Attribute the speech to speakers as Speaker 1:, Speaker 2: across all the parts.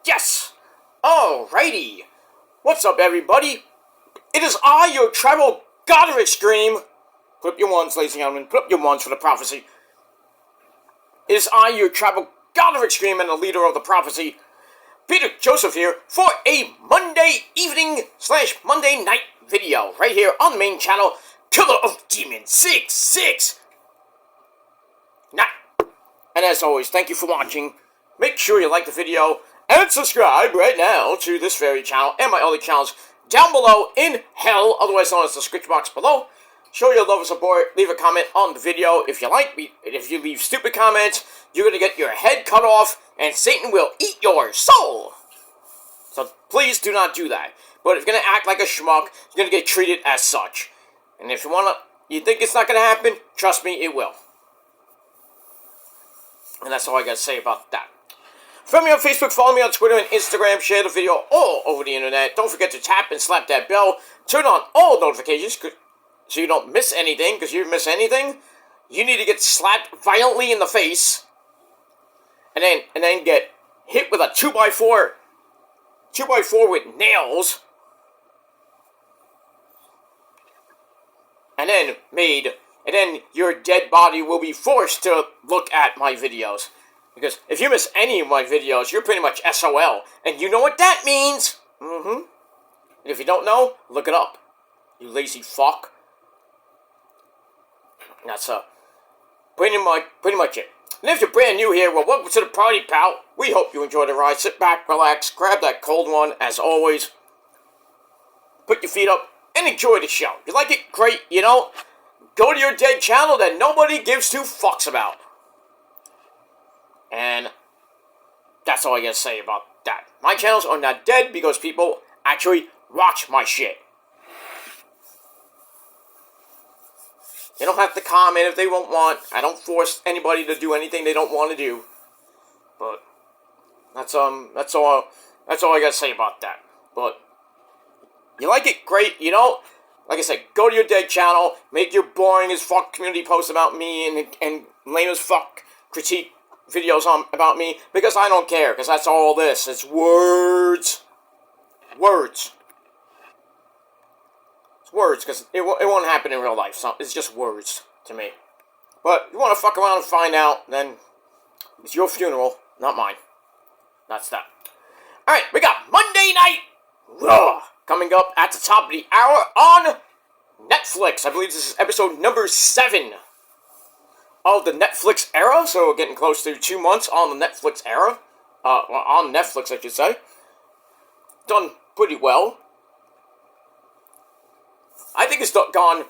Speaker 1: Yes! Alrighty! What's up, everybody? It is I, your tribal god of extreme. Put up your ones, ladies and gentlemen. Put up your ones for the prophecy. It is I, your tribal god of extreme and the leader of the prophecy, Peter Joseph here, for a Monday evening / Monday night video right here on the main channel, Killer of Demons 669. And as always, thank you for watching. Make sure you like the video and subscribe right now to this very channel and my other channels down below in hell, otherwise known as the scritch box below. Show your love and support. Leave a comment on the video if you like me. If you leave stupid comments, you're going to get your head cut off and Satan will eat your soul. So please do not do that. But if you're going to act like a schmuck, you're going to get treated as such. And if you think it's not going to happen, trust me, it will. And that's all I got to say about that. Friend me on Facebook, follow me on Twitter and Instagram, share the video all over the internet. Don't forget to tap and slap that bell. Turn on all notifications so you don't miss anything, because if you miss anything, you need to get slapped violently in the face and then get hit with a 2x4 with nails, and then your dead body will be forced to look at my videos. Because if you miss any of my videos, you're pretty much SOL. And you know what that means. And if you don't know, look it up. You lazy fuck. That's pretty much it. And if you're brand new here, well, welcome to the party, pal. We hope you enjoy the ride. Sit back, relax, grab that cold one, as always. Put your feet up and enjoy the show. If you like it, great. You know, go to your dead channel that nobody gives two fucks about. And that's all I gotta say about that. My channels are not dead because people actually watch my shit. They don't have to comment if they won't want. I don't force anybody to do anything they don't want to do. But that's all I gotta say about that. But you like it, great. You know, like I said, go to your dead channel, make your boring as fuck community posts about me and lame as fuck critique videos about me, because I don't care, because that's all this. It's words. Words. It's words, because it won't happen in real life. So it's just words to me. But if you want to fuck around and find out, then it's your funeral, not mine. That's that. Alright, we got Monday Night Raw coming up at the top of the hour on Netflix. I believe this is episode number 7 of the Netflix era, so we're getting close to 2 months on the Netflix era. On Netflix, I should say. Done pretty well. I think it's gone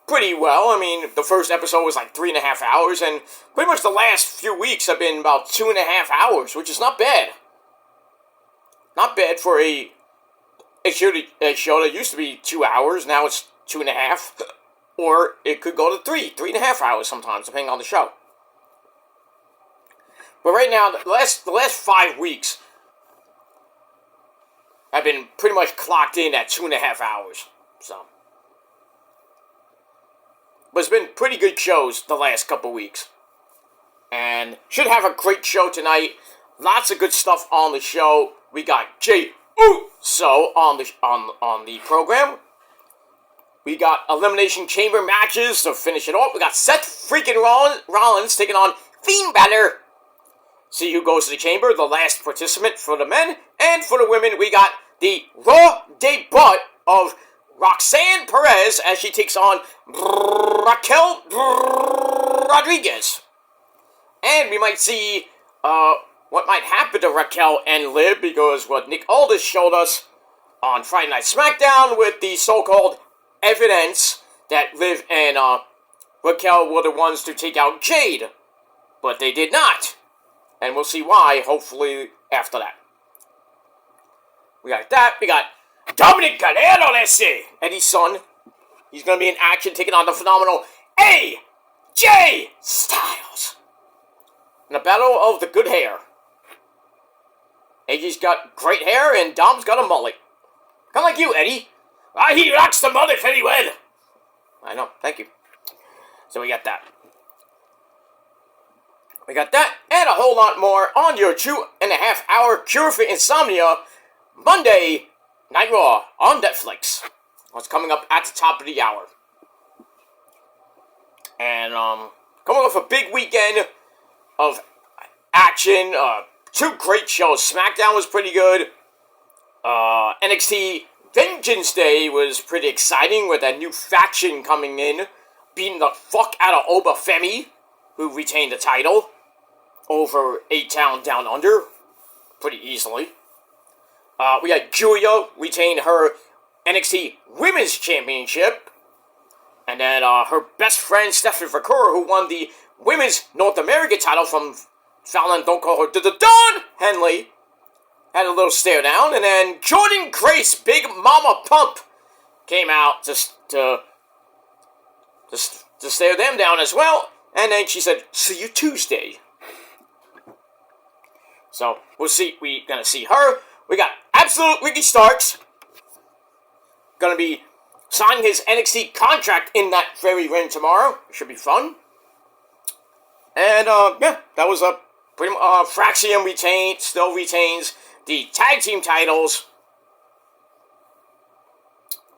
Speaker 1: pretty well. I mean, the first episode was like 3.5 hours, and pretty much the last few weeks have been about 2.5 hours, which is not bad. Not bad for a show that used to be 2 hours, now it's 2.5. Or it could go to 3.5 hours sometimes, depending on the show. But right now, the last 5 weeks, I've been pretty much clocked in at 2.5 hours. So, but it's been pretty good shows the last couple weeks, and should have a great show tonight. Lots of good stuff on the show. We got Jey Uso on the program. We got Elimination Chamber matches to finish it off. We got Seth freaking Rollins taking on Finn Balor. See who goes to the Chamber, the last participant for the men. And for the women, we got the Raw debut of Roxanne Perez as she takes on Raquel Rodriguez. And we might see what might happen to Raquel and Liv, because what Nick Aldis showed us on Friday Night SmackDown with the so-called evidence that Liv and Raquel were the ones to take out Jade. But they did not. And we'll see why, hopefully, after that. We got that. We got Dominic Guerrero, let's see. Eddie's son. He's going to be in action taking on the phenomenal AJ Styles. In a battle of the good hair. AJ's got great hair and Dom's got a mullet. Kind of like you, Eddie. He rocks the mullet very well. I know, thank you. So we got that. We got that and a whole lot more on your 2.5-hour cure for insomnia, Monday Night Raw on Netflix. What's coming up at the top of the hour. And, coming off a big weekend of action, 2 great shows. SmackDown was pretty good. NXT Vengeance Day was pretty exciting with that new faction coming in, beating the fuck out of Oba Femi, who retained the title over A-Town Down Under pretty easily. We had Julia retain her NXT Women's Championship. And then her best friend, Stephanie Vaquer, who won the Women's North America title from Fallon, don't call her Dawn Henley, had a little stare down. And then Jordan Grace, Big Mama Pump, came out to stare them down as well. And then she said, "See you Tuesday." So, we'll see. We're going to see her. We got Absolute Ricky Starks. Going to be signing his NXT contract in that very ring tomorrow. It should be fun. And, yeah, that was a pretty much, Fraxium still retains the tag team titles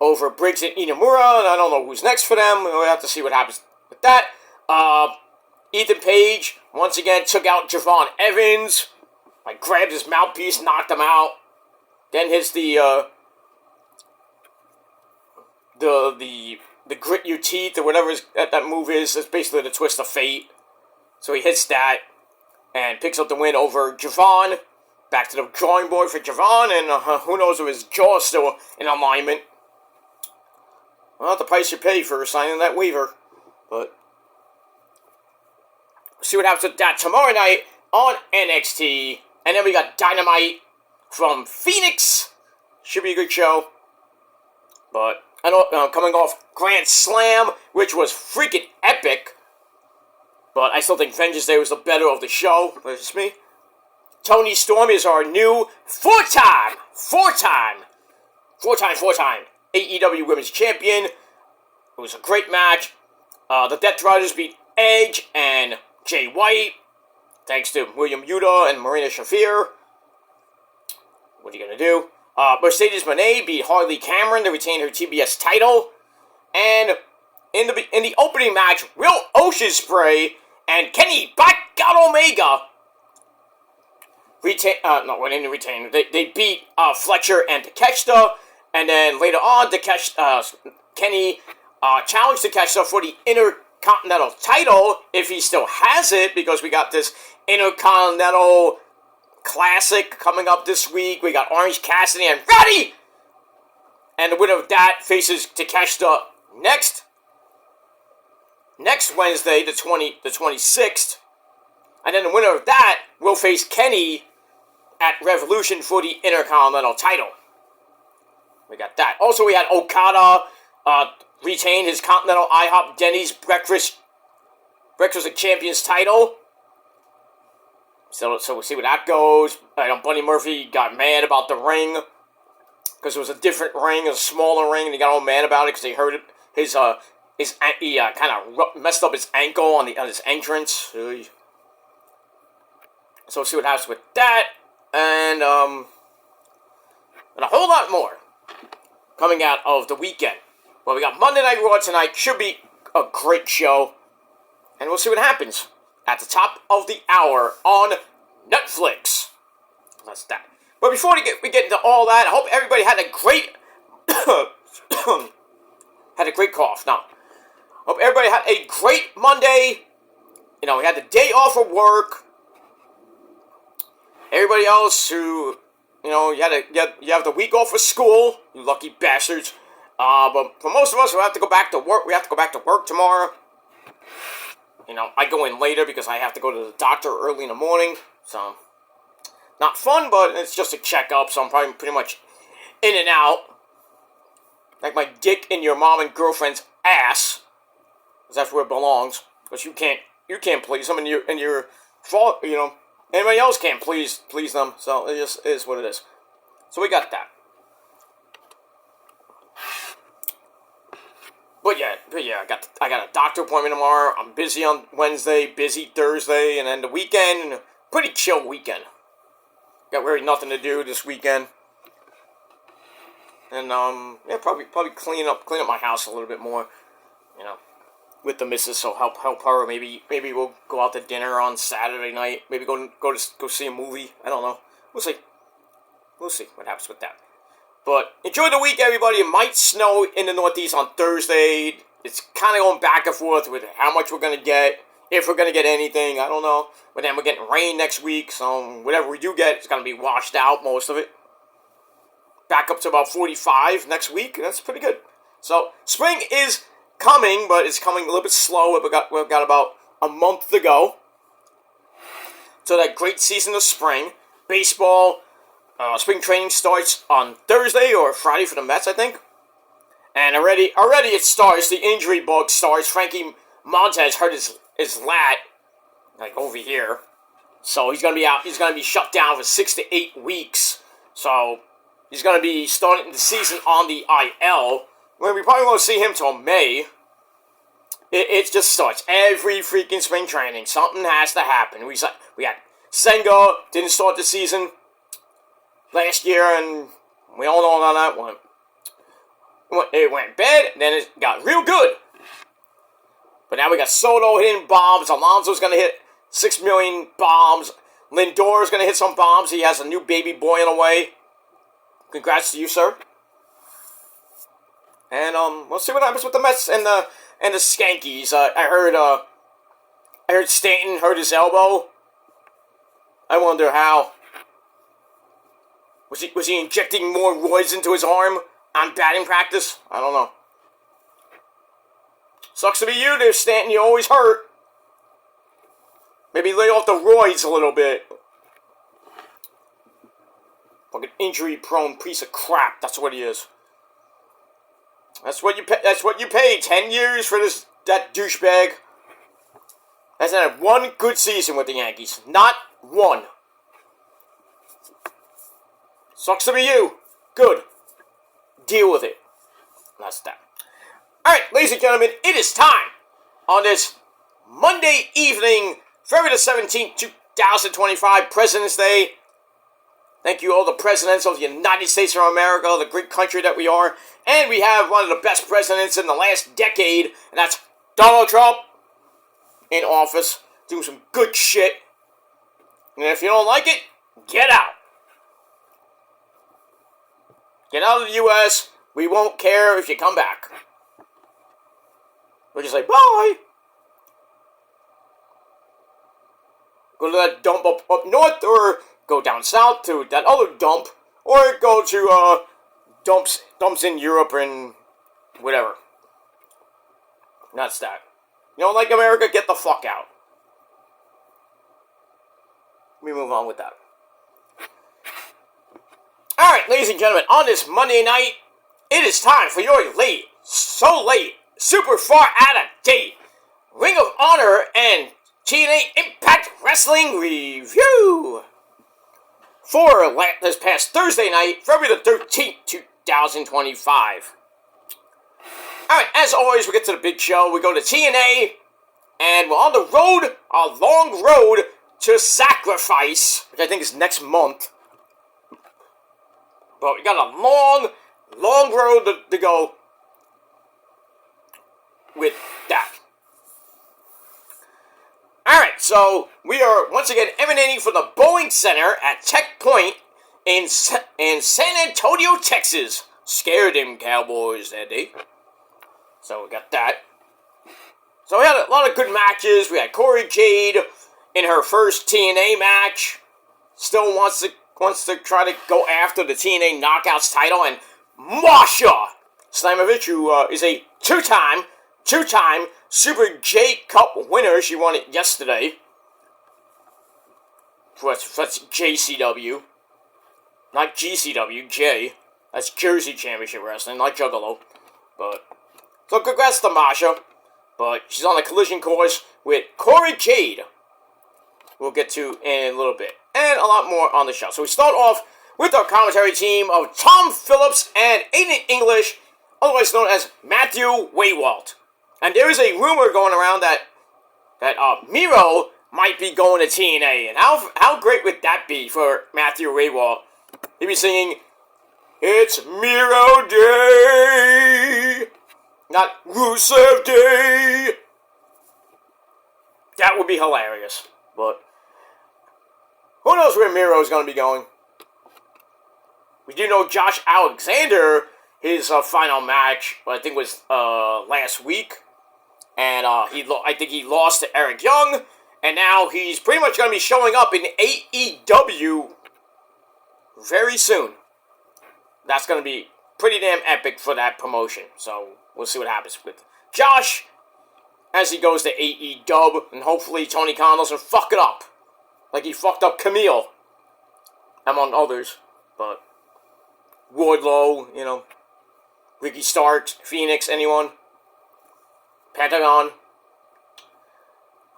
Speaker 1: over Briggs and Inamura. And I don't know who's next for them. We'll have to see what happens with that. Ethan Page, once again, took out Javon Evans. Grabbed his mouthpiece, knocked him out. Then hits the grit your teeth, or whatever that move is. It's basically the twist of fate. So he hits that, and picks up the win over Javon. Back to the drawing board for Javon, and who knows if his jaw is still in alignment. Well, the price you pay for signing that waiver. But see what happens with that tomorrow night on NXT. And then we got Dynamite from Phoenix. Should be a good show. But I know coming off Grand Slam, which was freaking epic. But I still think Vengeance Day was the better of the show. But it's me. Toni Storm is our new four-time AEW Women's Champion. It was a great match. The Death Riders beat Edge and Jay White, thanks to William Yuta and Marina Shafir. What are you going to do? Mercedes Moné beat Harley Cameron to retain her TBS title. And in the opening match, Will Ospreay and Kenny Black Omega didn't retain. They beat Fletcher and Takeshita. And then later on, Kenny challenged Takeshita for the Intercontinental title, if he still has it, because we got this Intercontinental Classic coming up this week. We got Orange Cassidy and Roddy! And the winner of that faces Takeshita next Wednesday, the 26th. And then the winner of that will face Kenny at Revolution for the Intercontinental title. We got that. Also, we had Okada retain his Continental IHOP Denny's Breakfast of Champions title. So we'll see where that goes. Buddy Murphy got mad about the ring because it was a different ring, a smaller ring, and he got all mad about it because he hurt it. He kind of messed up his ankle on his entrance. So we'll see what happens with that, and a whole lot more coming out of the weekend. Well, we got Monday Night Raw tonight. Should be a great show. And we'll see what happens at the top of the hour on Netflix. That's that. But before we get into all that, I hope everybody had a great cough. Now, hope everybody had a great Monday. We had the day off of work. Everybody else who, you have the week off of school, you lucky bastards. But for most of us, we have to go back to work. We have to go back to work tomorrow. I go in later because I have to go to the doctor early in the morning. So, not fun, but it's just a checkup. So I'm probably pretty much in and out, like my dick in your mom and girlfriend's ass, because that's where it belongs. Because you can't please them, and your fault. Anybody else can't please them. So it just is what it is. So we got that. I got a doctor appointment tomorrow. I'm busy on Wednesday, busy Thursday, and then the weekend, pretty chill weekend. Got really nothing to do this weekend. And probably clean up my house a little bit more, with the missus. So help her. Maybe we'll go out to dinner on Saturday night. Maybe go see a movie. I don't know. We'll see. We'll see what happens with that. But enjoy the week, everybody. It might snow in the Northeast on Thursday. It's kind of going back and forth with how much we're gonna get, if we're gonna get anything. I don't know. But then we're getting rain next week, so whatever we do get, it's gonna be washed out, most of it. Back up to about 45 next week. That's pretty good. So spring is coming, but it's coming a little bit slow. We've got about a month to go. So that great season of spring. Baseball, spring training starts on Thursday or Friday for the Mets, I think. And already it starts. The injury bug starts. Frankie Montez hurt his lat, like over here. So he's gonna be out. He's gonna be shut down for 6 to 8 weeks. So he's going to be starting the season on the IL. We probably won't see him till May. It just starts. Every freaking spring training, something has to happen. We had Senga, didn't start the season last year, and we all know how that went. It went bad, then it got real good. But now we got Soto hitting bombs. Alonso's going to hit 6 million bombs. Lindor's going to hit some bombs. He has a new baby boy on the way. Congrats to you, sir. And we'll see what happens with the Mets and the Skankies. I heard Stanton hurt his elbow. I wonder how. Was he injecting more roids into his arm on batting practice? I don't know. Sucks to be you there, Stanton. You always hurt. Maybe lay off the roids a little bit. Fucking injury-prone piece of crap. That's what he is. That's what you pay. 10 years for that douchebag. Hasn't had one good season with the Yankees. Not one. Sucks to be you. Good. Deal with it. That's that. Alright, ladies and gentlemen, it is time on this Monday evening, February the 17th, 2025, President's Day. Thank you all the presidents of the United States of America, the great country that we are. And we have one of the best presidents in the last decade, and that's Donald Trump in office, doing some good shit. And if you don't like it, get out. Get out of the U.S. We won't care if you come back. We'll just say, bye. Go to that dump up north, or go down south to that other dump, or go to dumps in Europe and whatever. That's that. You don't like America? Get the fuck out. Let me move on with that. Alright, ladies and gentlemen, on this Monday night, it is time for your late, so late, super far out of date, Ring of Honor and TNA Impact Wrestling review for this past Thursday night, February the 13th, 2025. Alright, as always, we get to the big show. We go to TNA, and we're on the road, a long road to Sacrifice, which I think is next month. But we got a long road to go with that. Alright, so we are once again emanating from the Boeing Center at Checkpoint in San Antonio, Texas. Scared them Cowboys that day. So we got that. So we had a lot of good matches. We had Corey Jade in her first TNA match. Still wants to try to go after the TNA Knockouts title. And Masha Slamovich, who is a two-time Super J Cup winner. She won it yesterday. That's JCW. Not GCW, J. That's Jersey Championship Wrestling, not Juggalo. But, so congrats to Masha. But she's on the collision course with Corey Jade. We'll get to in a little bit. And a lot more on the show. So we start off with our commentary team of Tom Phillips and Aiden English otherwise known as Matthew Waywalt. And there is a rumor going around that Miro might be going to TNA. And how great would that be for Matthew Waywalt? He'd be singing, "It's Miro Day, not Rusev Day." That would be hilarious. But who knows where Miro's going to be going? We do know Josh Alexander, his final match, I think was last week. And I think he lost to Eric Young. And now he's pretty much going to be showing up in AEW very soon. That's going to be pretty damn epic for that promotion. So we'll see what happens with Josh as he goes to AEW. And hopefully Tony Khan doesn't fuck it up like he fucked up Camille, among others. But Wardlow, you know, Ricky Starks, Phoenix, anyone? Pentagon.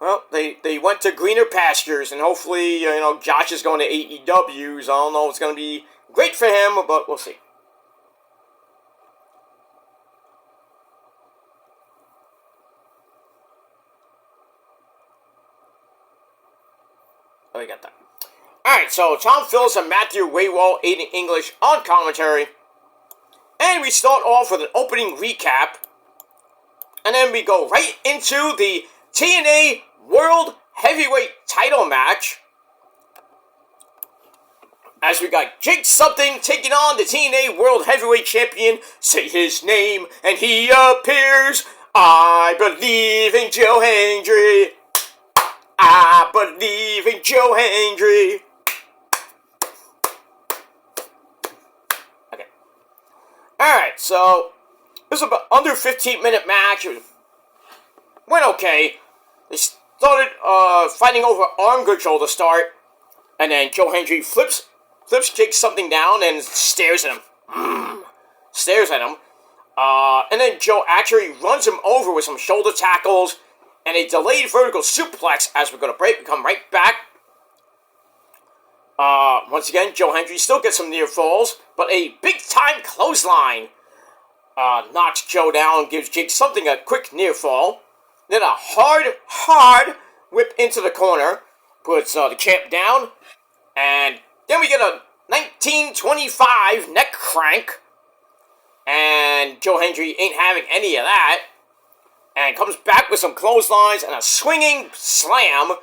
Speaker 1: Well, they went to greener pastures, and hopefully, you know, Josh is going to AEW, so I don't know if it's going to be great for him, but we'll see. Oh, we got that. Alright, so Tom Phillips and Matthew Waywalt, Aiden English on commentary. And we start off with an opening recap. And then we go right into the TNA World Heavyweight title match. As we got Jake Something taking on the TNA World Heavyweight Champion. Say his name and he appears. I believe in Joe Hendry. I believe in Joe Hendry. Okay. Alright, so this was about under 15-minute match. It went okay. They started fighting over arm control to start. And then Joe Hendry flips Jake Something down and stares at him. Stares at him. And then Joe actually runs him over with some shoulder tackles and a delayed vertical suplex as we're going to break. We come right back. Once again, Joe Hendry still gets some near falls, but a big-time clothesline knocks Joe down, gives Jake Something a quick near fall. Then a hard whip into the corner, puts the champ down, and then we get a 1925 neck crank, and Joe Hendry ain't having any of that. And comes back with some clotheslines and a swinging slam,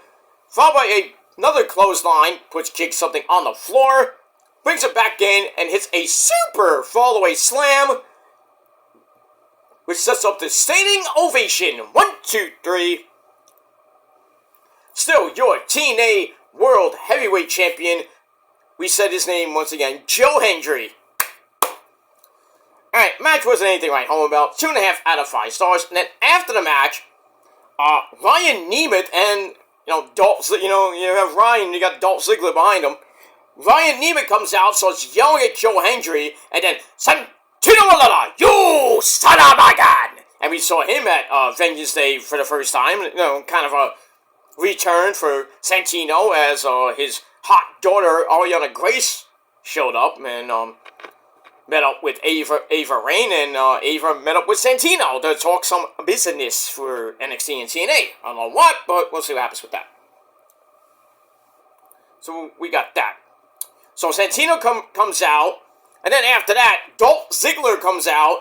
Speaker 1: followed by another clothesline, puts Jake Something on the floor, brings it back in, and hits a super fall-away slam, which sets up the standing ovation. 1, 2, 3. Still, your TNA World Heavyweight Champion. We said his name once again, Joe Hendry. Alright, match wasn't anything right home about. 2.5 out of 5 stars. And then after the match, Ryan Nemeth and, you have Ryan, you got Dolph Ziggler behind him. Ryan Nemeth comes out, starts yelling at Joe Hendry, and then, Santino Malala, you son of a gun! And we saw him at Vengeance Day for the first time. You know, kind of a return for Santino as his hot daughter, Ariana Grace, showed up and, met up with Ava Raine, and Ava met up with Santino to talk some business for NXT and TNA. I don't know what, but we'll see what happens with that. So we got that. So Santino comes out, and then after that, Dolph Ziggler comes out,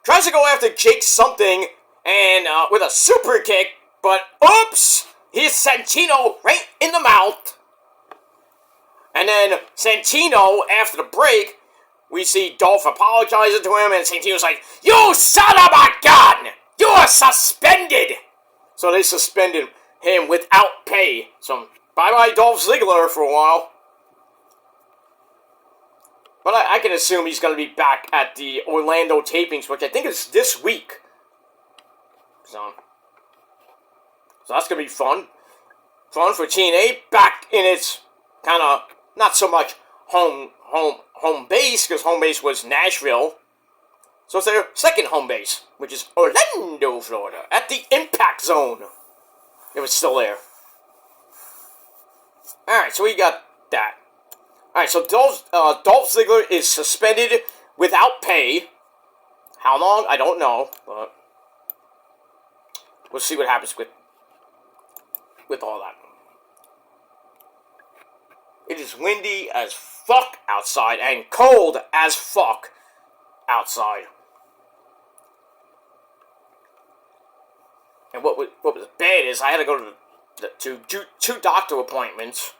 Speaker 1: tries to go after Jake Something, and with a super kick, but oops! He hits Santino right in the mouth. And then Santino, after the break, we see Dolph apologizing to him, and Santino's like, you son of a gun! You are suspended! So they suspended him without pay. So, bye-bye Dolph Ziggler for a while. But I can assume he's going to be back at the Orlando tapings, which I think is this week. So that's going to be fun. Fun for TNA, back in its kind of, not so much home base, because home base was Nashville. So it's their second home base, which is Orlando, Florida, at the Impact Zone. It was still there. Alright, so we got that. Alright, so Dolph Ziggler is suspended without pay. How long? I don't know, but we'll see what happens with all that. It is windy as fuck outside and cold as fuck outside. And what was bad is I had to go to two doctor appointments.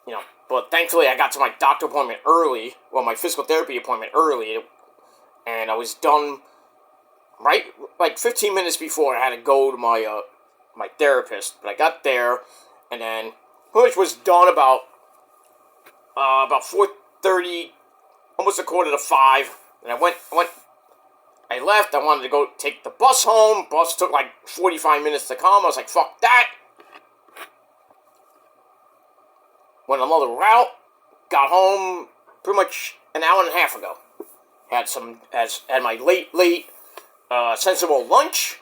Speaker 1: You know, but thankfully I got to my doctor appointment early, well, my physical therapy appointment early, and I was done right, like 15 minutes before I had to go to my my therapist. But I got there, and then pretty much was done about 4:30, almost 4:45, and I left. I wanted to go take the bus home. Bus took like 45 minutes to come. I was like, fuck that. Went another route. Got home pretty much an hour and a half ago. Had my late sensible lunch.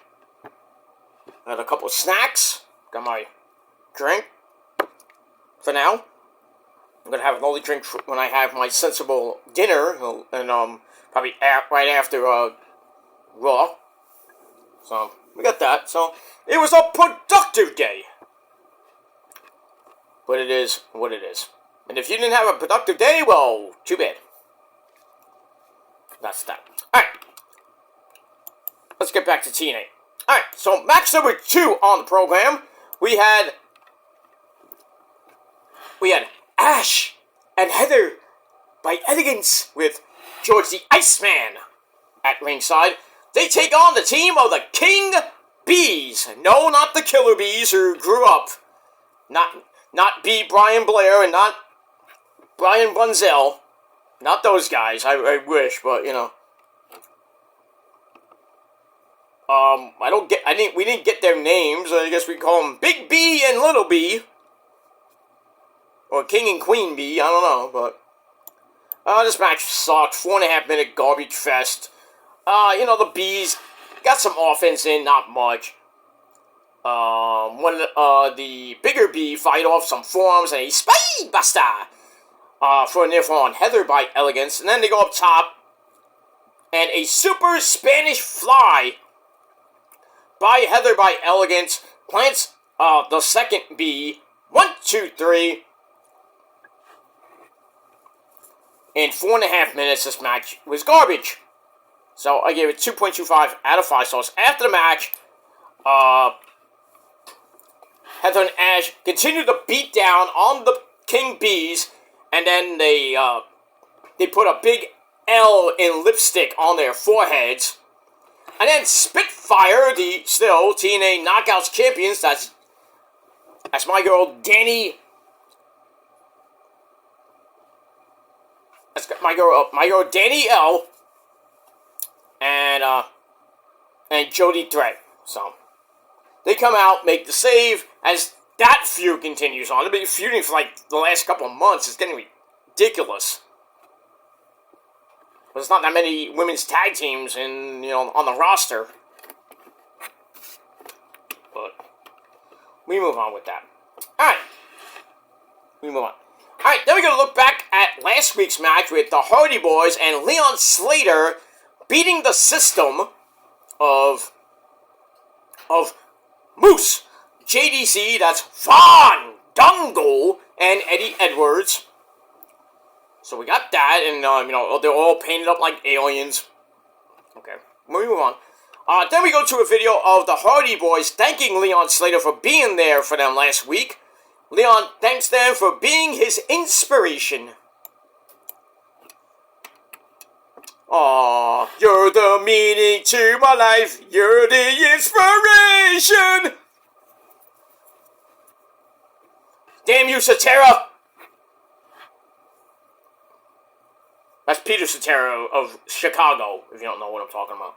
Speaker 1: Had a couple of snacks. Got my drink. For now, I'm gonna have another drink when I have my sensible dinner, and probably right after Raw. So we got that. So it was a productive day. But it is what it is. And if you didn't have a productive day, well, too bad. That's that. Alright. Let's get back to TNA. Alright, so match number 2 on the program. We had Ash and Heather by Elegance with George the Iceman at ringside. They take on the team of the King Bees. No, not the Killer Bees who grew up. Not B. Brian Blair and not Brian Bunzel. Not those guys. I wish, but you know. We didn't get their names. I guess we call them Big B and Little B. Or King and Queen B. I don't know, but this match sucked. 4.5 minute garbage fest. You know, the Bees got some offense in, not much. When the bigger B fight off some forearms and a spine buster for a near fall on Heather by Elegance, and then they go up top and a super Spanish fly by Heather by Elegance plants the second B. 1, 2, 3. In 4.5 minutes, this match was garbage. So I gave it 2.25 out of 5 stars. After the match, Heather and Ash continued to beat down on the King Bees, and then they put a big L in lipstick on their foreheads. And then Spitfire, the still TNA Knockouts champions, that's my girl Danny. That's my girl Danny L. And Jody Threat. So they come out, make the save, as that feud continues on. They've been feuding for like the last couple of months. It's getting ridiculous. There's not that many women's tag teams on the roster. But we move on with that. Alright. We move on. Alright, then we're going to look back at last week's match with the Hardy Boys and Leon Slater beating the system of Moose, JDC, that's Von Dungle, and Eddie Edwards. So we got that, and they're all painted up like aliens. Okay, we move on. Then we go to a video of the Hardy Boys thanking Leon Slater for being there for them last week. Leon thanks them for being his inspiration. Aw, you're the meaning to my life. You're the inspiration. Damn you, Cetera. That's Peter Cetera of Chicago, if you don't know what I'm talking about.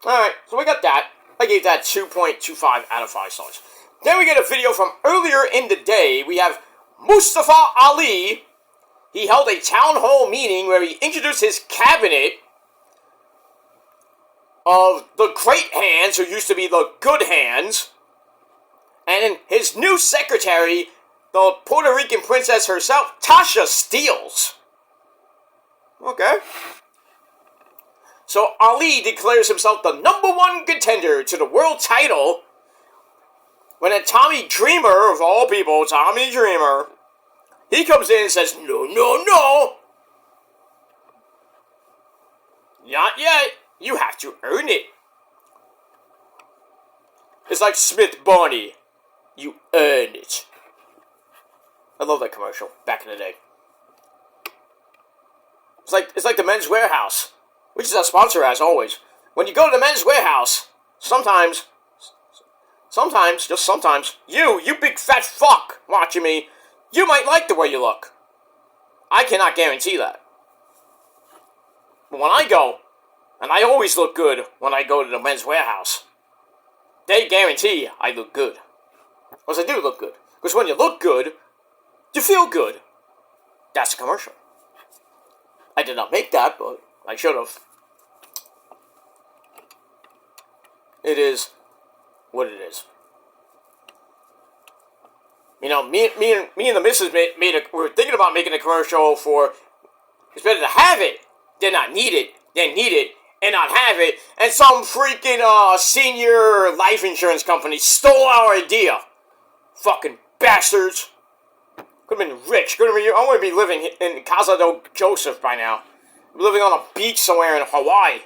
Speaker 1: Alright, so we got that. I gave that 2.25 out of 5 stars. Then we get a video from earlier in the day. We have Mustafa Ali. He held a town hall meeting where he introduced his cabinet of the Great Hands, who used to be the Good Hands, and his new secretary, the Puerto Rican princess herself, Tasha Steeles. Okay. So Ali declares himself the #1 contender to the world title when a Tommy Dreamer, of all people, Tommy Dreamer, he comes in and says, no, no, no. Not yet. You have to earn it. It's like Smith Barney. You earn it. I love that commercial back in the day. It's like the Men's Warehouse, which is our sponsor as always. When you go to the Men's Warehouse, sometimes, just sometimes, you big fat fuck watching me, you might like the way you look. I cannot guarantee that. But when I go, and I always look good when I go to the Men's Warehouse, they guarantee I look good. Because I do look good. Because when you look good, you feel good. That's a commercial. I did not make that, but I should have. It is what it is. You know, me and the missus we were thinking about making a commercial for, it's better to have it than not need it, than need it and not have it, and some freaking senior life insurance company stole our idea. Fucking bastards. Could have been rich. I want to be living in Casa del Joseph by now. Living on a beach somewhere in Hawaii.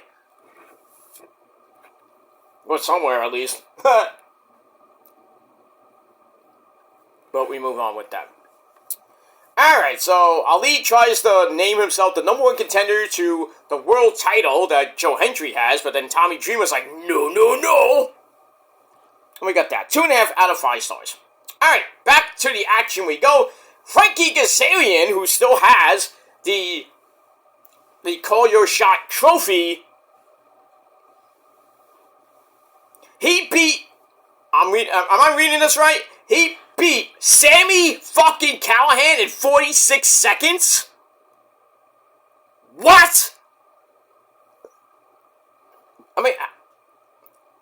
Speaker 1: Or somewhere, at least. But we move on with that. Alright, so Ali tries to name himself the #1 contender to the world title that Joe Hendry has, but then Tommy Dreamer's like, no, no, no. And we got that. 2.5 out of 5 stars. Alright, back to the action we go. Frankie Kazarian, who still has the Call Your Shot trophy, he beat, am I reading this right? He beat Sammy fucking Callahan in 46 seconds? What? I mean,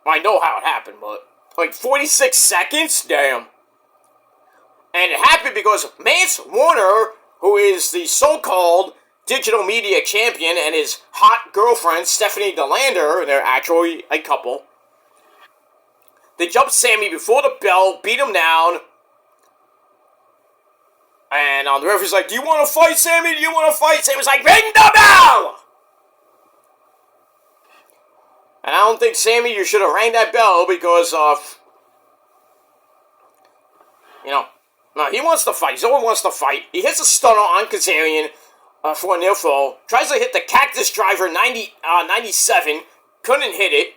Speaker 1: I know how it happened, but like 46 seconds? Damn. And it happened because Mance Warner, who is the so-called digital media champion, and his hot girlfriend, Stephanie DeLander, and they're actually a couple, they jumped Sammy before the bell, beat him down, and the referee's like, do you want to fight, Sammy? Do you want to fight? Sammy's like, ring the bell! And I don't think, Sammy, you should have rang that bell because, no, he wants to fight. He always wants to fight. He hits a stunner on Kazarian for a near fall. Tries to hit the Cactus Driver 97. Couldn't hit it.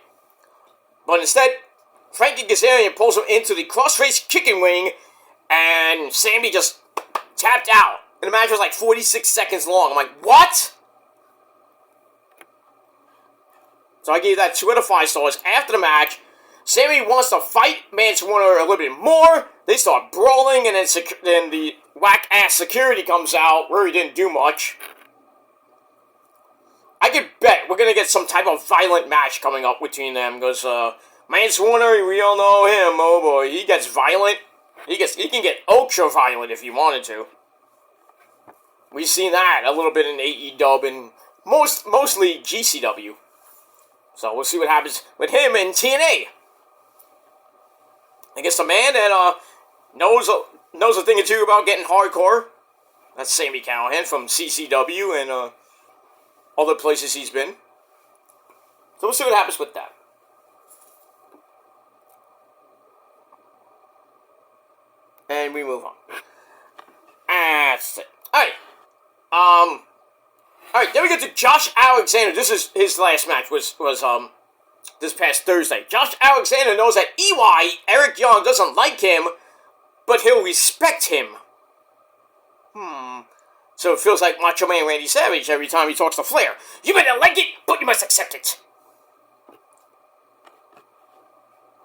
Speaker 1: But instead, Frankie Kazarian pulls him into the crossface chicken wing. And Sammy just tapped out. And the match was like 46 seconds long. I'm like, what? So I gave that 2 out of 5 stars. After the match, Sammy wants to fight Mance Warner a little bit more. They start brawling, and then the whack-ass security comes out, where he didn't do much. I could bet we're going to get some type of violent match coming up between them, because Mance Warner, we all know him, oh boy, he gets violent. He can get ultra-violent if he wanted to. We've seen that a little bit in AEW and mostly GCW. So we'll see what happens with him in TNA. I guess a man that knows a thing or two about getting hardcore. That's Sami Callihan from CCW and other places he's been. So we'll see what happens with that. And we move on. That's it. Alright. Alright, then we get to Josh Alexander. This is his last match was this past Thursday. Josh Alexander knows that EY, Eric Young, doesn't like him, but he'll respect him. So it feels like Macho Man Randy Savage every time he talks to Flair. You may not like it, but you must accept it.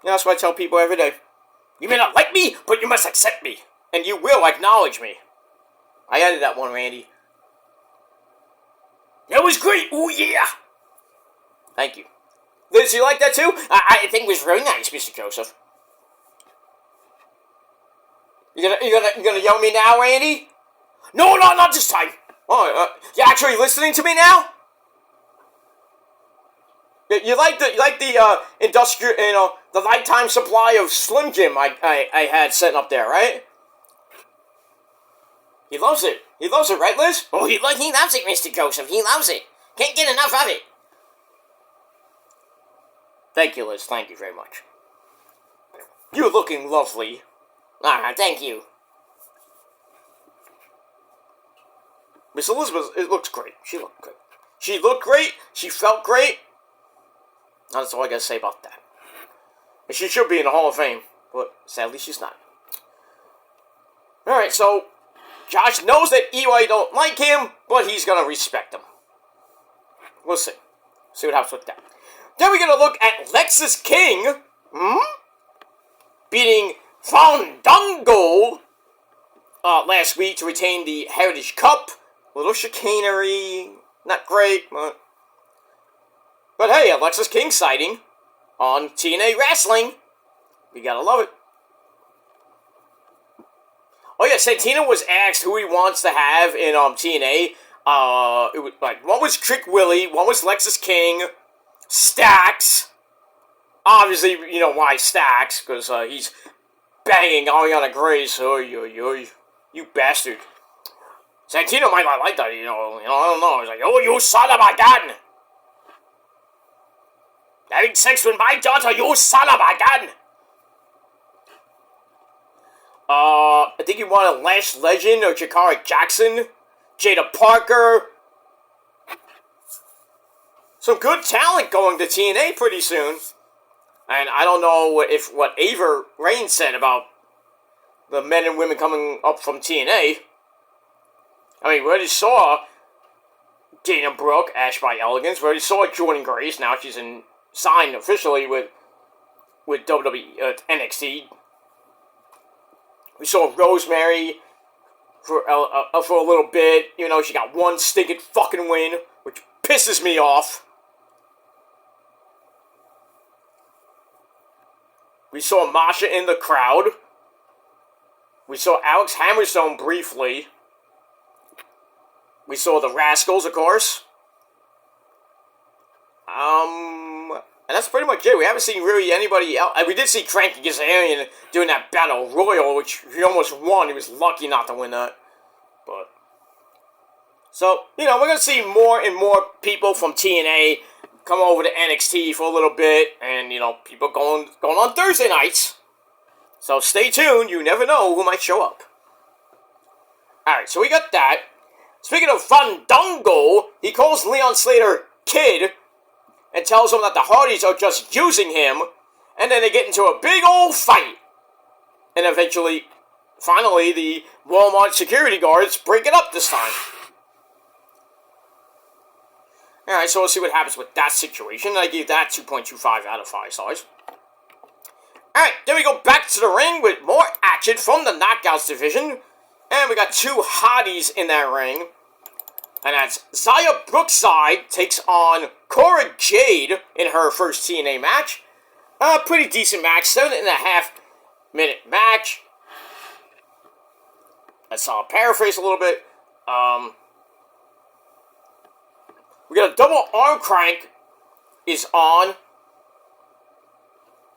Speaker 1: Yeah, that's what I tell people every day. You may not like me, but you must accept me. And you will acknowledge me. I added that one, Randy. That was great. Oh, yeah. Thank you. Liz, you like that too? I think it was very nice, Mr. Joseph. You gonna yell at me now, Randy? No, not this time. Oh, you actually listening to me now? You like the industrial, the lifetime supply of Slim Jim I had setting up there, right? He loves it. He loves it, right, Liz? Oh, he loves it, Mr. Joseph. He loves it. Can't get enough of it. Thank you, Liz. Thank you very much. You're looking lovely. Thank you. Miss Elizabeth, it looks great. She looked great. She looked great. She felt great. That's all I gotta say about that. And she should be in the Hall of Fame, but sadly she's not. Alright, so Josh knows that Eli don't like him, but he's gonna respect him. We'll see. See what happens with that. Then we're gonna look at Lexis King, beating Fandango last week to retain the Heritage Cup. A little chicanery, not great, but hey, Alexis King sighting on TNA Wrestling. We gotta love it. Oh yeah, Santino was asked who he wants to have in TNA. It was like one was Trick Willie, one was Lexis King, Stax. Obviously, you know why Stax, because he's banging Ariana Grace. You bastard. Santino might not like that, I don't know. He's like, oh, you son of a gun! Having sex with my daughter, you son of a gun! I think he wanted Lash Legend or Jakara Jackson, Jada Parker. Some good talent going to TNA pretty soon. And I don't know if what Ava Rain said about the men and women coming up from TNA. I mean, we already saw Dana Brooke, Ash by Elegance. We already saw Jordan Grace. Now she's signed officially with WWE NXT. We saw Rosemary for a little bit. She got one stinking fucking win, which pisses me off. We saw Masha in the crowd. We saw Alex Hammerstone briefly. We saw the Rascals, of course. And that's pretty much it. We haven't seen really anybody else. We did see Cranky Kazarian doing that Battle Royal, which he almost won. He was lucky not to win that. But so, we're going to see more and more people from TNA come over to NXT for a little bit. And, people going on Thursday nights. So stay tuned. You never know who might show up. Alright, so we got that. Speaking of Fandango, he calls Leon Slater Kid and tells him that the Hardys are just using him, and then they get into a big old fight. And finally, the Walmart security guards break it up this time. Alright, so we'll see what happens with that situation. I gave that 2.25 out of 5 stars. Alright, then we go back to the ring with more action from the Knockouts division. And we got two hotties in that ring. And that's Zaya Brookside takes on Cora Jade in her first TNA match. A pretty decent match, 7.5 minute match. Let's paraphrase a little bit. We got a double arm crank is on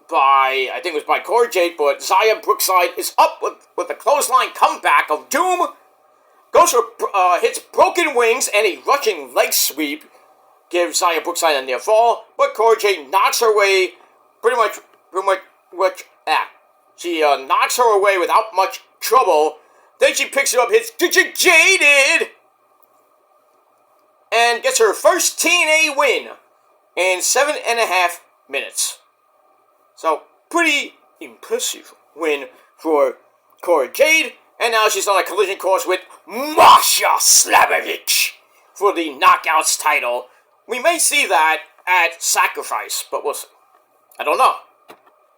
Speaker 1: by, I think it was by Cora Jade, but Zaya Brookside is up with a clothesline comeback of Doom. Goes for, hits broken wings and a rushing leg sweep. Gives Zaya Brookside a near fall, but Cora Jade knocks her away she knocks her away without much trouble. Then she picks it up, hits Jaded, and gets her first TNA win in 7.5 minutes. So, pretty impressive win for Cora Jade. And now she's on a collision course with Masha Slamovich for the Knockouts title. We may see that at Sacrifice, but we'll see. I don't know.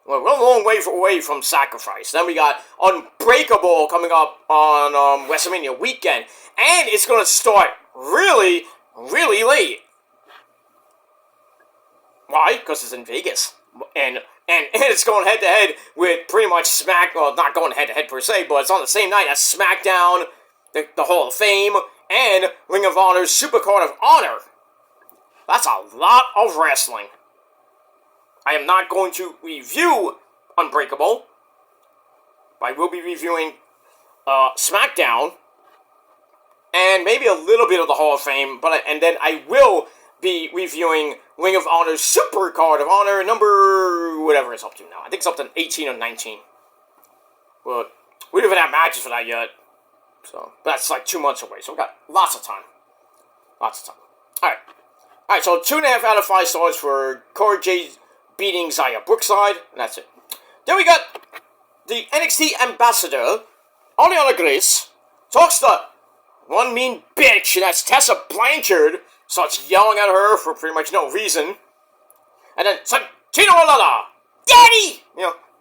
Speaker 1: We're a long way away from Sacrifice. Then we got Unbreakable coming up on WrestleMania weekend. And it's going to start really, really late. Why? Because it's in Vegas. And it's going head-to-head with pretty much not going head-to-head per se, but it's on the same night as SmackDown, the Hall of Fame, and Ring of Honor's Supercard of Honor. That's a lot of wrestling. I am not going to review Unbreakable, but I will be reviewing SmackDown and maybe a little bit of the Hall of Fame, and then I will be reviewing Ring of Honor's Supercard of Honor number whatever it's up to now. I think it's up to 18 or 19. But we don't even have matches for that yet. So, but that's like 2 months away. So we got lots of time. Lots of time. Alright, so 2.5 out of 5 stars for Cora Jade beating Xia Brookside. And that's it. Then we got the NXT ambassador, Ariana Grace, talks to one mean bitch, and that's Tessa Blanchard, starts yelling at her for pretty much no reason. And then Santino Marella, Daddy!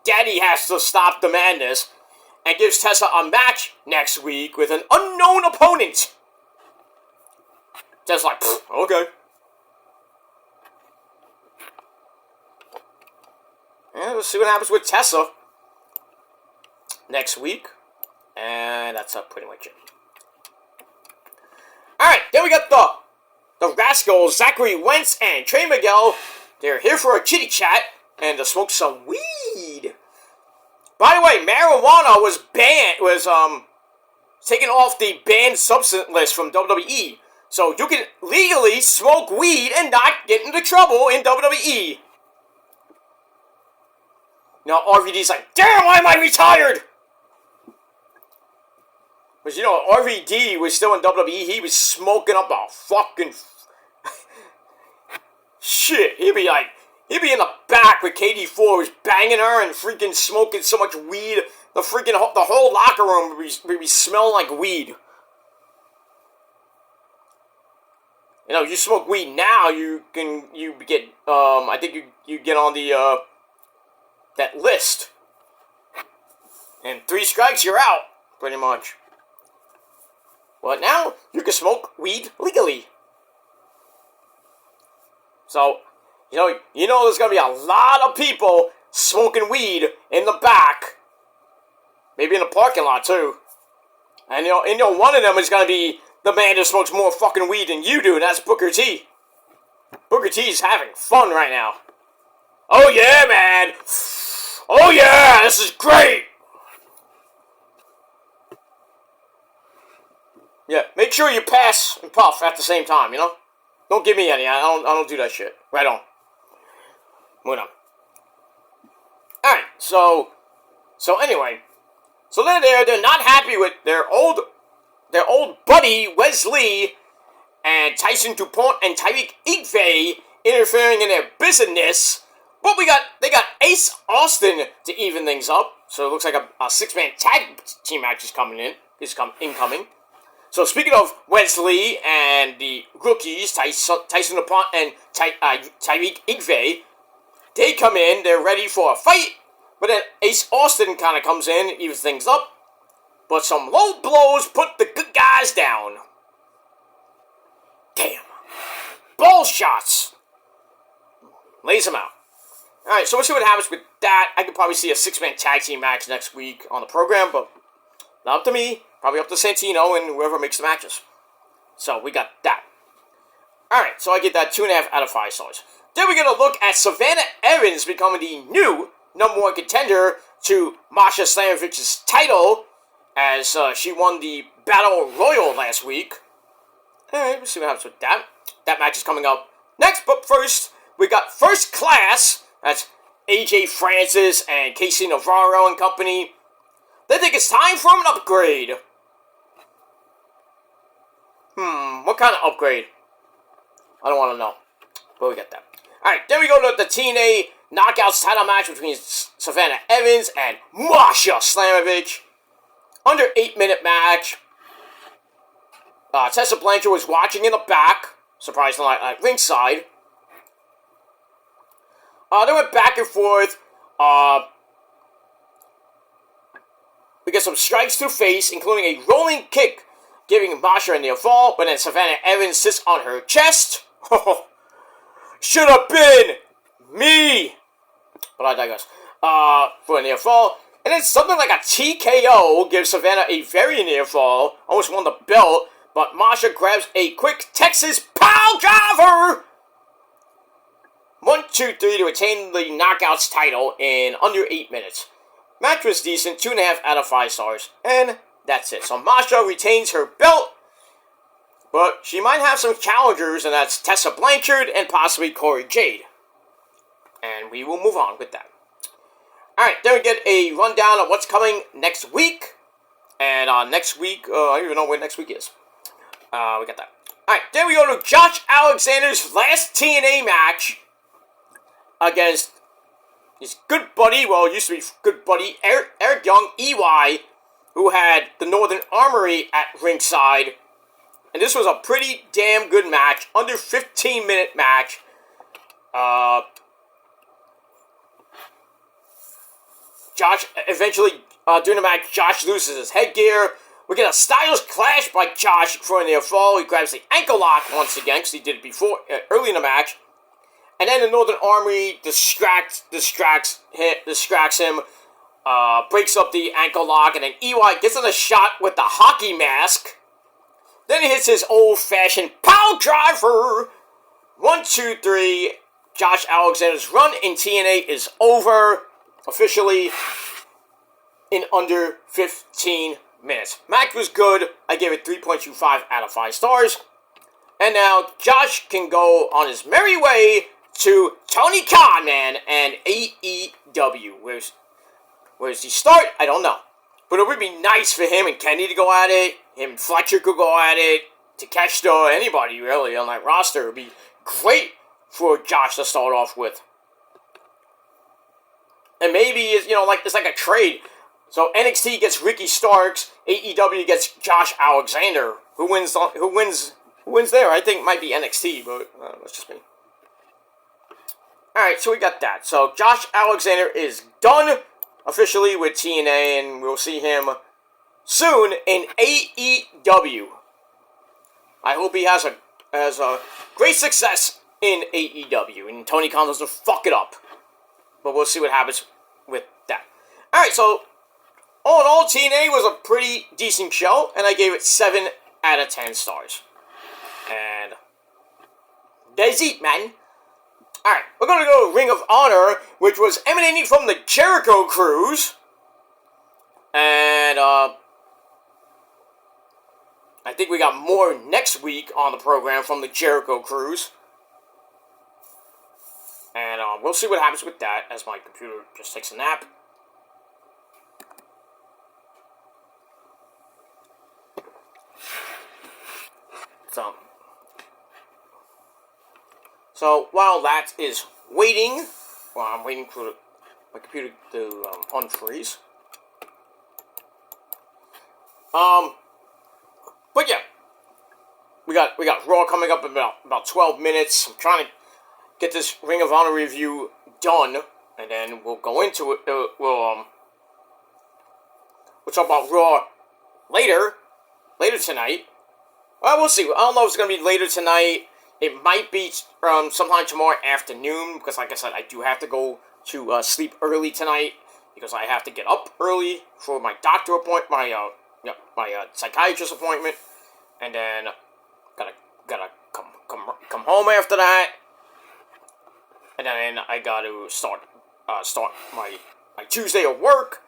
Speaker 1: Daddy has to stop the madness and gives Tessa a match next week with an unknown opponent. Tessa's like, okay. Yeah, we'll see what happens with Tessa next week. And that's pretty much it. Alright, then we got the Rascals, Zachary Wentz and Trey Miguel. They're here for a chitty chat and to smoke some weed. By the way, marijuana was taken off the banned substance list from WWE. So you can legally smoke weed and not get into trouble in WWE. Now RVD's like, damn, why am I retired? Because, RVD was still in WWE. He was smoking up a fucking... shit. He'd be in the back with KD4, was banging her and freaking smoking so much weed. The whole locker room would be smelling like weed. You smoke weed now, you get, I think you get on the, that list. And 3 strikes, you're out, pretty much. But now, you can smoke weed legally. So, there's going to be a lot of people smoking weed in the back. Maybe in the parking lot, too. And, one of them is going to be the man who smokes more fucking weed than you do, and that's Booker T. Booker T's having fun right now. Oh, yeah, man. Oh, yeah, this is great. Yeah, make sure you pass and puff at the same time, Don't give me any. I don't do that shit. Right on. Moving on. Alright, so anyway. So they're not happy with their old buddy Wesley and Tyson DuPont and Tyreek Igwe interfering in their business. But they got Ace Austin to even things up. So it looks like a 6-man tag team match is incoming. So speaking of Wesley and the rookies, Tyson DuPont and Tyreek Igwe, they come in, they're ready for a fight, but then Ace Austin kind of comes in, evens things up, but some low blows put the good guys down. Damn. Ball shots. Lays them out. Alright, so we'll see what happens with that. I could probably see a 6-man tag team match next week on the program, but not up to me. Probably up to Santino and whoever makes the matches. So, we got that. Alright, so I get that 2.5 out of 5 stars. Then we're going to look at Savannah Evans becoming the new #1 contender to Masha Slamovich's title as she won the Battle Royal last week. Alright, we'll see what happens with that. That match is coming up next, but first, we got First Class. That's AJ Francis and Casey Navarro and company. They think it's time for an upgrade. What kind of upgrade? I don't want to know. But we got that. Alright, then we go to the TNA Knockouts title match between Savannah Evans and Masha Slamovich. Under 8-minute match. Tessa Blanchard was watching in the back. Surprisingly, at ringside. They went back and forth. We get some strikes to face, including a rolling kick, giving Masha a near fall, but then Savannah Evans sits on her chest. Should have been me! But I digress. For a near fall. And then something like a TKO gives Savannah a very near fall, almost won the belt, but Masha grabs a quick Texas pile driver. 1, 2, 3 to retain the Knockouts title in under 8 minutes. Match was decent, 2.5 out of 5 stars, and that's it. So Masha retains her belt, but she might have some challengers, and that's Tessa Blanchard and possibly Corey Jade. And we will move on with that. Alright, then we get a rundown of what's coming next week. And next week, I don't even know when next week is. We got that. Alright, then we go to Josh Alexander's last TNA match against his good buddy, well, it used to be good buddy, Eric Young, EY, who had the Northern Armory at ringside. And this was a pretty damn good match, under 15-minute match. Josh, eventually, during the match, Josh loses his headgear. We get a Styles clash by Josh for a near fall. He grabs the ankle lock once again, because he did it before, early in the match. And then the Northern Armory distracts him, breaks up the ankle lock, and then EY gets in a shot with the hockey mask. Then he hits his old-fashioned power driver. 1, 2, 3. Josh Alexander's run in TNA is over, officially, in under 15 minutes. Match was good. I gave it 3.25 out of 5 stars. And now Josh can go on his merry way to Tony Khan, man, and AEW. Where's he start? I don't know. But it would be nice for him and Kenny to go at it. Him and Fletcher could go at it. Takeshita, anybody really on that roster. It would be great for Josh to start off with. And maybe, it's like a trade. So NXT gets Ricky Starks. AEW gets Josh Alexander. Who wins there? I think it might be NXT, but that's just me. Alright, so we got that. So Josh Alexander is done officially with TNA, and we'll see him soon in AEW. I hope he has a great success in AEW, and Tony Khan doesn't fuck it up. But we'll see what happens with that. Alright, so all in all, TNA was a pretty decent show, and I gave it 7 out of 10 stars. And that's it, man. Alright, we're going to go to Ring of Honor, which was emanating from the Jericho Cruise. And, I think we got more next week on the program from the Jericho Cruise. And, we'll see what happens with that as my computer just takes a nap. So while that is waiting, I'm waiting for my computer to unfreeze. But yeah, we got Raw coming up in about 12 minutes. I'm trying to get this Ring of Honor review done, and then we'll go into it. We'll talk about Raw later tonight. Well, we'll see. I don't know if it's gonna be later tonight. It might be sometime tomorrow afternoon, because like I said, I do have to go to sleep early tonight, because I have to get up early for my doctor appointment, my psychiatrist appointment, and then gotta come home after that, and then I gotta start my Tuesday of work,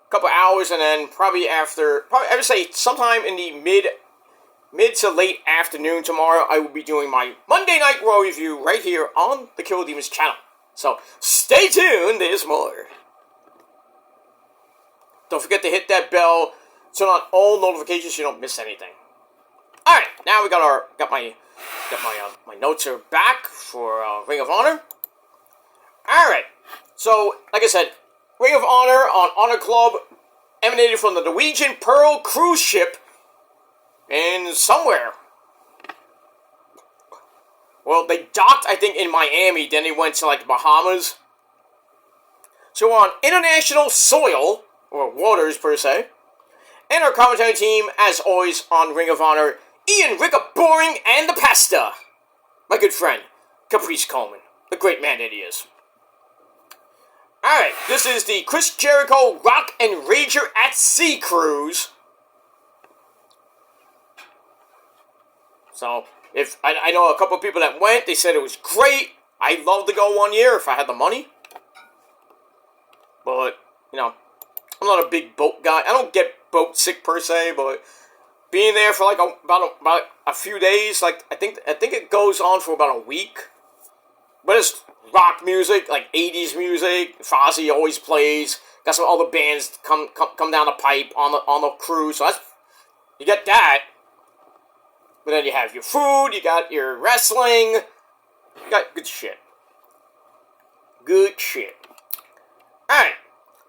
Speaker 1: a couple hours, and then I would say sometime in the mid to late afternoon tomorrow, I will be doing my Monday Night Raw review right here on the Kill Demons channel. So, stay tuned, there's more. Don't forget to hit that bell, turn on all notifications so you don't miss anything. Alright, now we got my notes are back for Ring of Honor. Alright, so, like I said, Ring of Honor on Honor Club emanated from the Norwegian Pearl cruise ship in somewhere. Well, they docked, I think, in Miami, then they went to, Bahamas. So we're on international soil, or waters, per se. And our commentary team, as always, on Ring of Honor, Ian Ricka Boring and the Pasta. My good friend, Caprice Coleman, the great man that he is. Alright, this is the Chris Jericho Rock and Rager at Sea cruise. So, if I know a couple of people that went, they said it was great. I'd love to go 1 year if I had the money. But, you know, I'm not a big boat guy. I don't get boat sick per se, but being there for like about a few days, like I think it goes on for about a week. But it's rock music, like 80s music. Fozzy always plays. Got some other bands come down the pipe on the cruise. So you get that. But then you have your food, you got your wrestling, you got good shit. Good shit. Alright,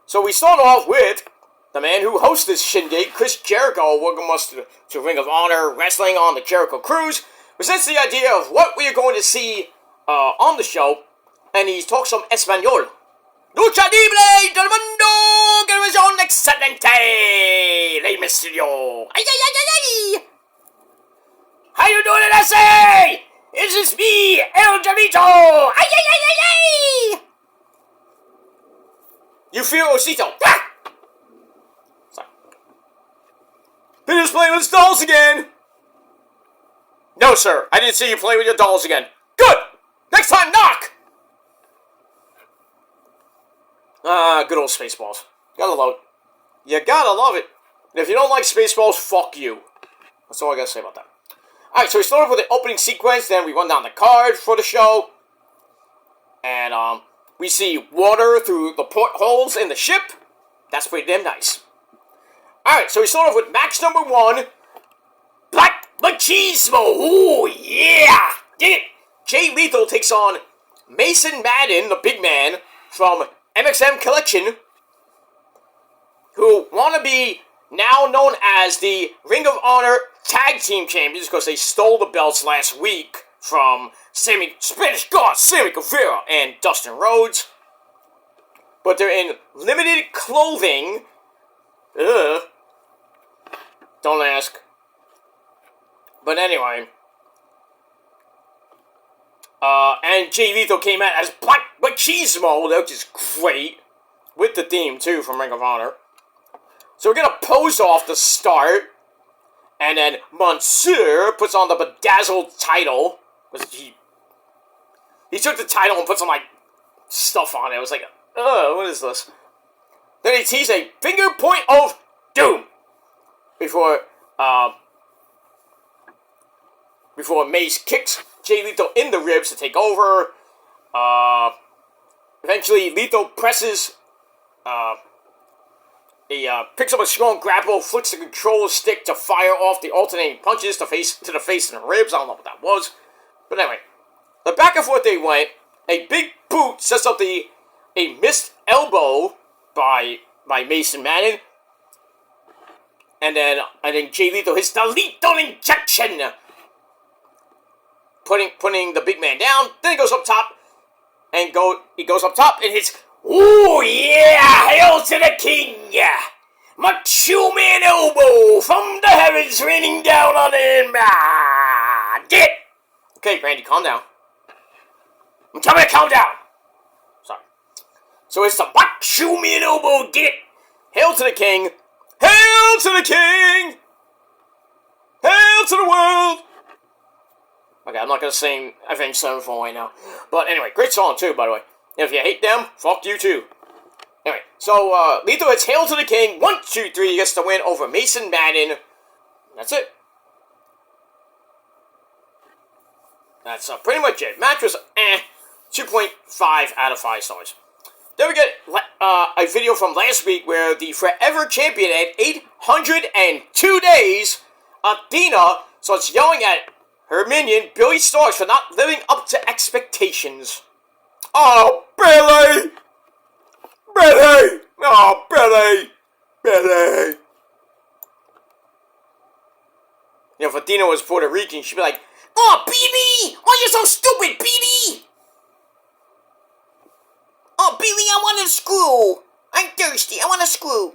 Speaker 1: so we start off with the man who hosts this shindig, Chris Jericho, welcome us to Ring of Honor Wrestling on the Jericho Cruise, presents the idea of what we are going to see on the show, and he talks some Espanol. Lucha libre del mundo, que es un excelente, Rey Mysterio. Ay, ay, ay, ay, ay. How you doing, SA? Is this me, El Javito? Ay, ay, ay, ay, ay! You fear Osito? Ah! Sorry. Peter's playing with his dolls again! No, sir. I didn't see you play with your dolls again. Good! Next time, knock! Good old Spaceballs. Gotta love it. You gotta love it. And if you don't like Spaceballs, fuck you. That's all I gotta say about that. Alright, so we start off with the opening sequence, then we run down the card for the show. And, we see water through the portholes in the ship. That's pretty damn nice. Alright, so we start off with match number 1. Black Machismo! Ooh, yeah! Dig it! Jay Lethal takes on Mason Madden, the big man, from MXM Collection, who want to be now known as the Ring of Honor Tag Team Champions because they stole the belts last week from Spanish God Sammy Guevara and Dustin Rhodes. But they're in limited clothing. Ugh. Don't ask. But anyway. And Jay Lethal came out as Black Machismo, which is great. With the theme, too, from Ring of Honor. So we're going to pose off the start. And then Monsieur puts on the bedazzled title. He took the title and put some, like, stuff on it. It was like, what is this? Then he teased a finger point of doom. Before Mace kicks Jay Lethal in the ribs to take over. Eventually, Lethal presses... He picks up a strong grapple, flicks the control stick to fire off the alternating punches to the face and the ribs. I don't know what that was. But anyway, the back and forth they went. A big boot sets up a missed elbow by Mason Madden. And then Jay Lethal hits the lethal injection. Putting the big man down. Then he goes up top. He goes up top and hits... Ooh, yeah! Hail to the king! Macho Man elbow from the heavens raining down on him! Get! Okay, Randy, calm down. I'm telling you to calm down! Sorry. So it's the Macho Man elbow, get it! Hail to the king! Hail to the king! Hail to the world! Okay, I'm not gonna sing Avenged Sevenfold right now. But anyway, great song too, by the way. If you hate them, fuck you too. Anyway, so Lethal hits Hail to the King. 1, 2, 3. He gets the win over Mason Madden. That's it. That's pretty much it. Match was 2.5 out of 5 stars. Then we get a video from last week where the Forever Champion at 802 days, Athena, starts yelling at her minion, Billy Starks, for not living up to expectations. Oh, Billy! Billy! Oh, Billy! Billy! You know, if Athena was Puerto Rican, she'd be like, oh, Billy! Oh, you're so stupid, Billy! Oh, Billy, I want a screw! I'm thirsty, I want a screw!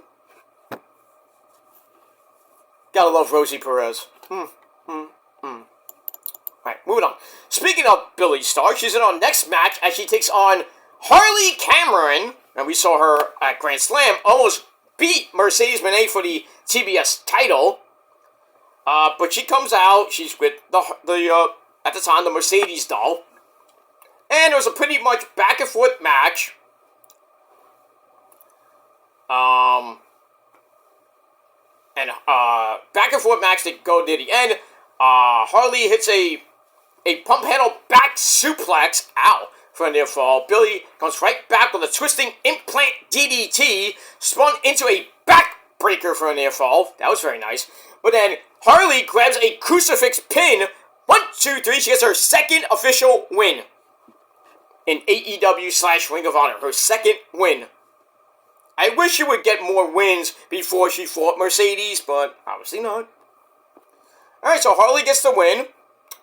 Speaker 1: Gotta love Rosie Perez. Alright, moving on. Speaking of Billy Stark, she's in our next match as she takes on Harley Cameron. And we saw her at Grand Slam almost beat Mercedes Moné for the TBS title. But she comes out. She's with at the time, the Mercedes doll. And it was a pretty much back and forth match. Back and forth match to go near the end. Harley hits a pump handle back suplex. Ow. For a near fall. Billy comes right back with a twisting implant DDT. Spun into a backbreaker for a near fall. That was very nice. But then Harley grabs a crucifix pin. 1, 2, 3. She gets her second official win in AEW / Ring of Honor. Her second win. I wish she would get more wins before she fought Mercedes, but obviously not. Alright, so Harley gets the win.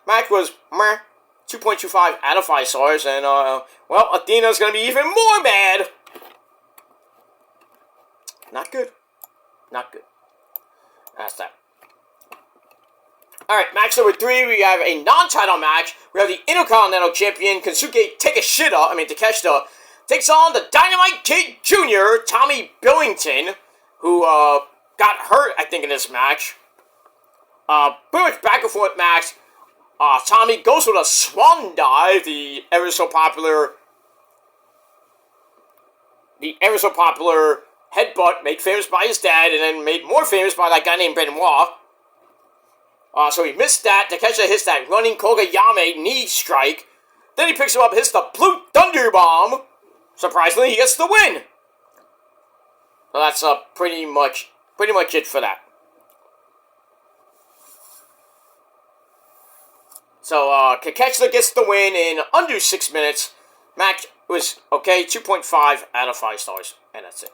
Speaker 1: Match was meh. 2.25 out of 5 stars, and, well, Athena's gonna be even more mad. Not good. Not good. That's that. Alright, match number 3, we have a non-title match. We have the Intercontinental Champion, Kensuke Takeshita, takes on the Dynamite Kid Jr., Tommy Billington, who, got hurt, I think, in this match. Pretty much back and forth match. Tommy goes with a swan dive, the ever so popular headbutt made famous by his dad, and then made more famous by that guy named Benoit. So he missed that. Takeshita hits that running Kogayame knee strike. Then he picks him up, hits the Blue Thunder Bomb. Surprisingly, he gets the win. So that's pretty much it for that. So, Takeshita gets the win in under 6 minutes. Match was okay, 2.5 out of 5 stars. And that's it.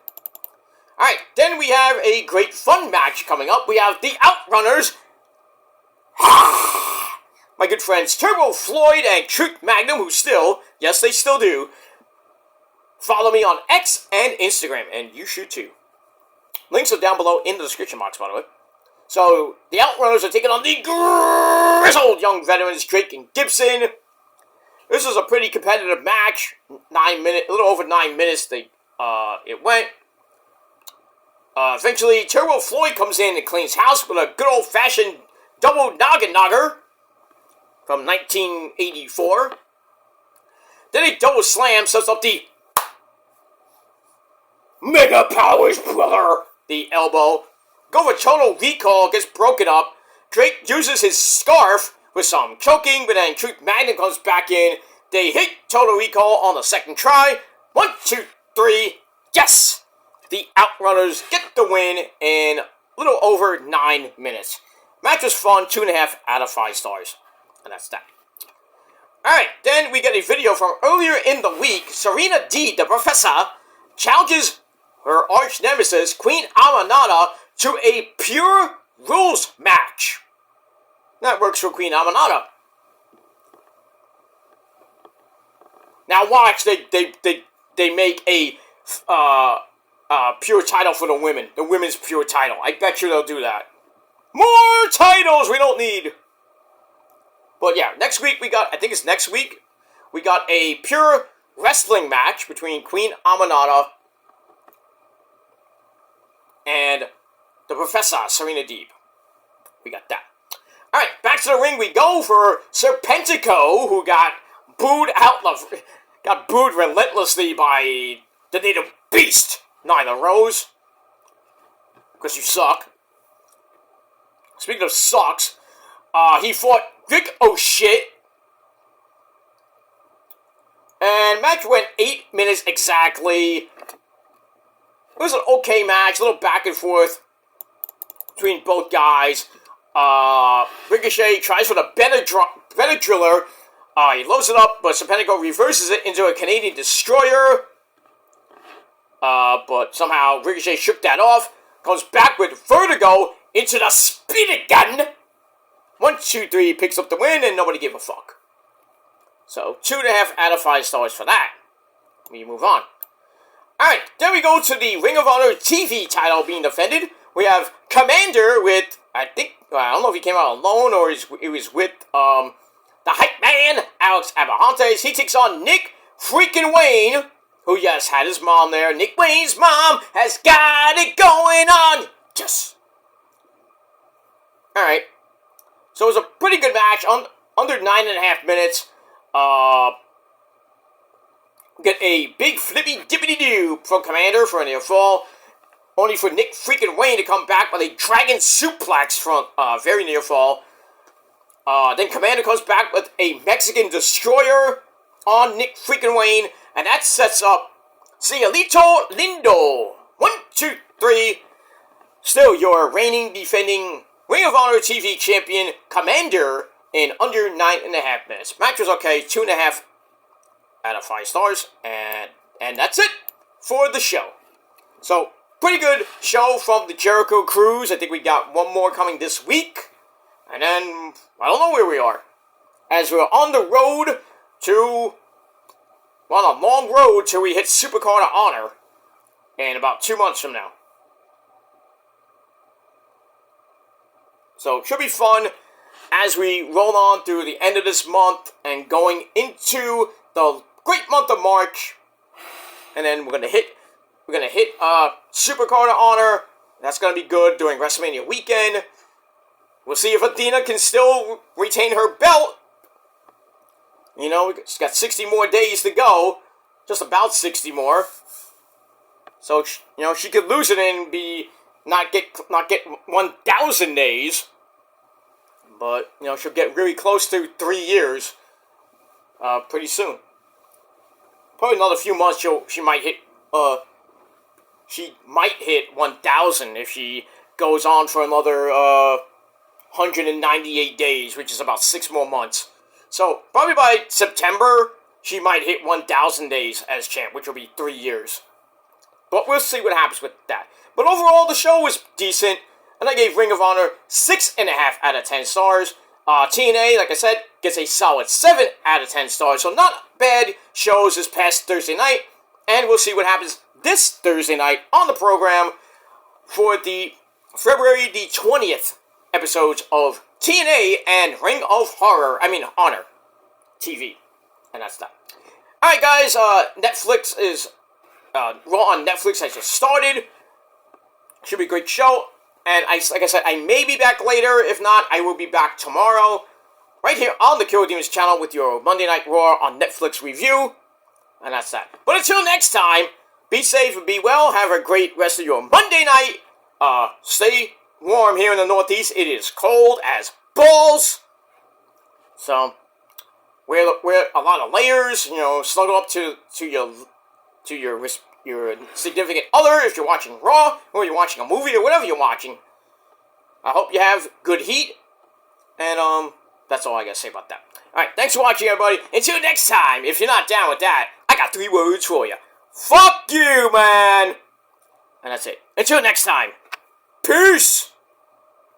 Speaker 1: Alright, then we have a great fun match coming up. We have the Outrunners. My good friends Turbo Floyd and Truth Magnum, who still, yes, they still do, follow me on X and Instagram. And you should too. Links are down below in the description box, by the way. So, the Outrunners are taking on the grizzled young veterans, Drake and Gibson. This was a pretty competitive match. A little over 9 minutes it went. Eventually, Turbo Floyd comes in and cleans house with a good old-fashioned double noggin nogger from 1984. Then a double slam sets up the Mega Powers Brother, the elbow. Go for Total Recall, gets broken up. Drake uses his scarf with some choking, but then Truth Magnum comes back in. They hit Total Recall on the second try. 1, 2, 3, yes! The Outrunners get the win in a little over 9 minutes. Match was fun, 2.5 out of 5 stars. And that's that. Alright, then we get a video from earlier in the week. Serena D, the Professor, challenges her arch nemesis, Queen Amanada, to a pure rules match. That works for Queen Amanada. Now watch, they make a pure title for the women. The women's pure title. I bet you they'll do that. More titles we don't need. But yeah, next week we got a pure wrestling match between Queen Amanada and the Professor, Serena Deeb. We got that. Alright, back to the ring we go for Serpentico, who got booed relentlessly by the native beast, Nyla Rose. Because you suck. Speaking of sucks, he fought Vic O'Shit. And match went 8 minutes exactly. It was an okay match, a little back and forth between both guys. Ricochet tries for the Benadryller. He loads it up, but Serpentico reverses it into a Canadian Destroyer. But somehow Ricochet shook that off. Comes back with Vertigo into the Speed Gun. 1, 2, 3 picks up the win, and nobody gave a fuck. So 2.5 out of 5 stars for that. We move on. Alright, then we go to the Ring of Honor TV title being defended. We have Commander with, I don't know if he came out alone or he was with, the hype man, Alex Abrahantes. He takes on Nick freaking Wayne, who, yes, had his mom there. Nick Wayne's mom has got it going on. Yes. Alright, So it was a pretty good match, under 9.5 minutes. Get a big flippy dippity doo from Commander for a near fall, only for Nick freaking Wayne to come back with a dragon suplex from very near fall. Then Commander comes back with a Mexican Destroyer on Nick freaking Wayne, and that sets up Cielito Lindo. 1, 2, 3. Still your reigning, defending Ring of Honor TV champion, Commander, in under 9.5 minutes. Match was okay, 2.5 out of 5 stars, and that's it for the show. So, pretty good show from the Jericho Cruise. I think we got one more coming this week, and then I don't know where we are, as we're on the road to, well, a long road till we hit Supercard of Honor in about 2 months from now. So it should be fun as we roll on through the end of this month and going into the great month of March. And then we're gonna hit Supercard of Honor. That's gonna be good during WrestleMania weekend. We'll see if Athena can still retain her belt. You know, she's got 60 more days to go, just about 60 more. So you know, she could lose it and not get 1,000 days. But, you know, she'll get really close to 3 years pretty soon. Probably another few months she might hit 1,000 if she goes on for another 198 days, which is about 6 more months. So, probably by September, she might hit 1,000 days as champ, which will be 3 years. But we'll see what happens with that. But overall, the show was decent. And I gave Ring of Honor 6.5 out of 10 stars. TNA, like I said, gets a solid 7 out of 10 stars. So not bad shows this past Thursday night. And we'll see what happens this Thursday night on the program for the February the 20th episodes of TNA and Honor TV. And that's that. Alright guys, Netflix is, Raw on Netflix has just started. Should be a great show. And like I said, I may be back later. If not, I will be back tomorrow. Right here on the Killer Demons channel with your Monday Night Raw on Netflix review. And that's that. But until next time, be safe and be well. Have a great rest of your Monday night. Stay warm here in the Northeast. It is cold as balls. So, wear a lot of layers. You know, snuggle up to your significant other if you're watching Raw, or you're watching a movie, or whatever you're watching. I hope you have good heat, and that's all I gotta say about that. Alright, thanks for watching, everybody. Until next time, if you're not down with that, I got 3 words for you. Fuck you, man! And that's it. Until next time, peace!